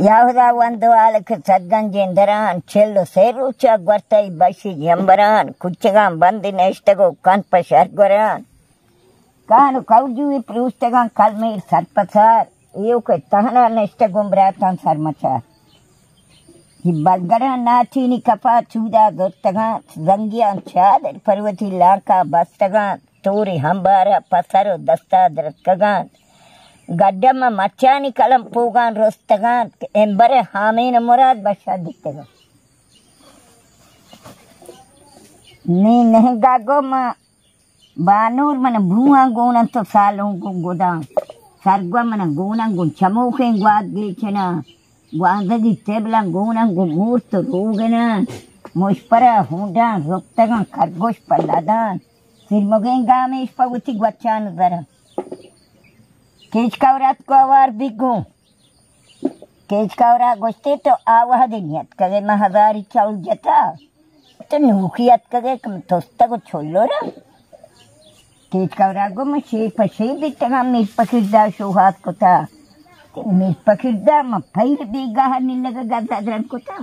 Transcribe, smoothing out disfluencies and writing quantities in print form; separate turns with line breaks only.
ಯಾವುದ ಒಂದು ಆಲಕ್ಕೆ ಸದ್ಗಂಜೆಂದರಾನ್ ಚೆಲ್ಲು ಸೇರುಚ ಗೊತ್ತೈ ಬಸಿ ಎಂಬರಾನ್ ಕುಚ್ಚಗಾನ್ ಬಂದಿನ ಎಷ್ಟಗೋ ಕನ್ಪ ಶರ್ಗೊರಾನ್ ಕಾನು ಕೌಜುವಿ ಪ್ರೂಸ್ತಗಾನ್ ಕಲ್ಮೀರ್ ಸರ್ಪಸಾರ್ ಏವುಕೆ ತಹನ ನೆಷ್ಟಗೊಂ ಬ್ರಾತಾನ್ ಸರ್ಮಚಾರ್ हिब्बगरा नाचीनी कपा चूदा गोतगा जंगिया चाद पर्वती लाका बस्तगा तोरी हंबारा पसरो दस्ता दरतगा गड्डम मचानी कलम पोगान रोस्तगा एंबरे हामीन मुराद बशा दितगा नी नहीं गागो मा बानूर मन भूआ गोना तो सालों को गोदा सरगवा मन गोना गो चमोखे ग्वाद गेचना वांदगी टेबला गोना गुमूर्त रोगना मुश्परा हुंडा रुक्तगा खरगोश पल्लादान सिरमगें गामेश पवती ग्वचान जरा केच कवरात को आवार बिगो केच कवरा गोश्ते तो आवाह दिनियत कगे महजारी चाउल जता तो नुखियत कगे कम तोस्ता को छोलो रा केच कवरा गो में शे बिटगा मीर पकिरदा शोहात को था मीर पकिरदा में फैर बेगा निलगा गदादरन को था